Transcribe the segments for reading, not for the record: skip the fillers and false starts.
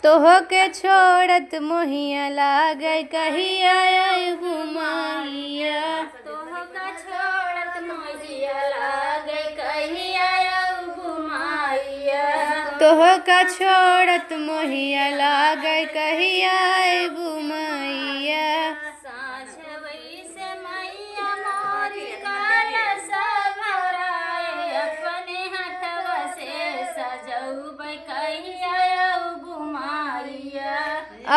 तोहके छोड़त मोहिया लागे कहिया अइबू मैया। तोहका छोड़त मोहिया लागे कहिया अइबू मैया। तोहका छोड़त मोहिया लागे कहिया अइबू मैया। साँझ वैसे मैया मोरी कलशा भराए अपने हाथवा से सजौबै कहिया अइबू मैया।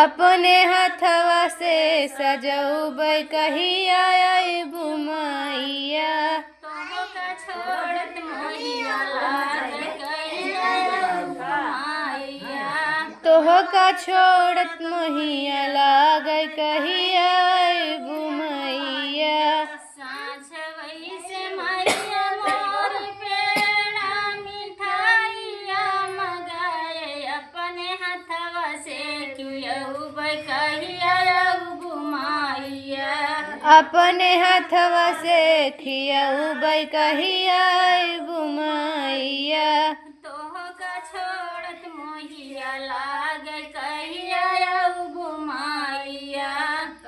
अपने हाथवा से सजौबै कहिया अइबू मैया। तोहका छोड़त मोहिया लागे कहिया अइबू मैया। तोहका छोड़त मोहिया लागे कहिया अइबू मैया। साँझ वैसे मैया मोरी पेड़ा मिठाइया मगाए अपने हाथवा से खियौबै कहिया अइबू मैया। अपने हाथवा से खियौबै कहिया अइबू मैया। तोहका छोड़त मोहिया लागे कहिया अइबू मैया।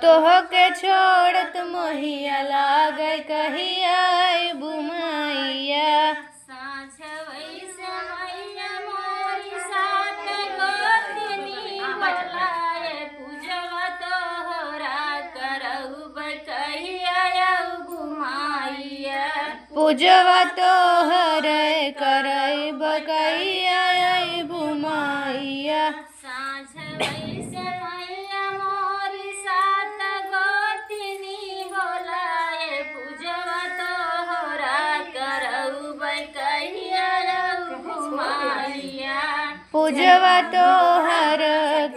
तोहके छोड़त मोहिया लागे कहिया अइबू मैया। साँझ वैसे मैया मोरी साथ गोतनी बोलाए पूजवा तोहरा करौबै कहिया अइबू मैया। पूजवा तोहरे करैब कहिया अइबू मैया। साँझ वैसे मैया मोरी साथ गोतनी बोलाए पूजवा तोहरा करौबै कहिया अइबू मैया। पूजवा तोहर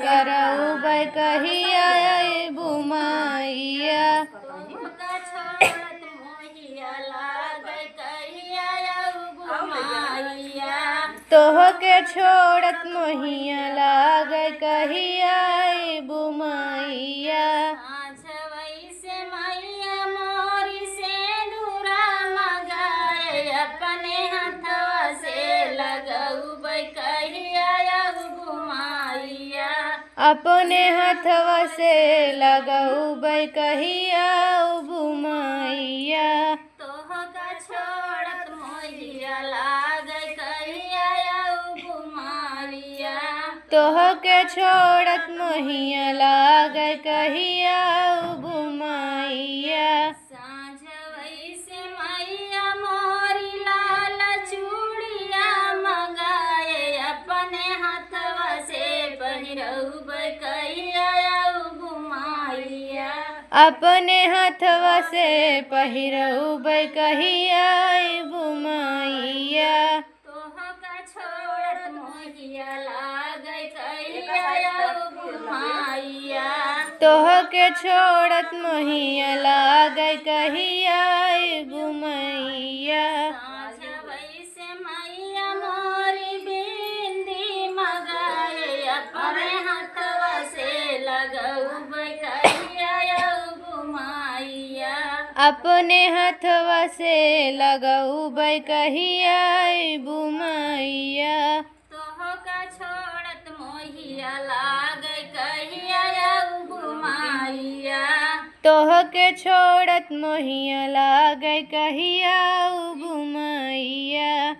करौबै कहिया अइबू मैया। तोहका छोड़त मोहिया लागे कहिया अइबू मैया। तोहके छोड़त मोहिया लागे कहिया अइबू मैया। साँझ वैसे मैया मोरी सेंदूरा मगाए अपने हाथवा से लगौबै कहिया अइबू मैया। अपने हाथवा से लगौबै कहिया अइबू मैया। तोहका छोड़त मोहिया लागे कहिया अइबू मैया। तोहके छोड़त मोहिया लागे कहिया अइबू मैया। साँझ वैसे मैया मोरी लाल चूड़िया मगाए अपने हाथवा से पहिरौबै कहिया अइबू मैया। अपने हाथवा से पहिरौबै कहिया अइबू मैया। तोहका छोड़त मोहिया लागे कहिया अइबू मैया। तोहके छोड़त मोहिया लागे कहिया अइबू मैया। साँझ वैसे मैया मोरी बिंदी मगाए अपने हाथवा से लगौबै कहिया अइबू मैया। अपने हाथवा से लगौबै कहिया अइबू मैया। तोहका छोड़त मोहिया लागे कहिया अइबू मैया। तोहके छोड़त मोहिया लागे कहिया अइबू मैया।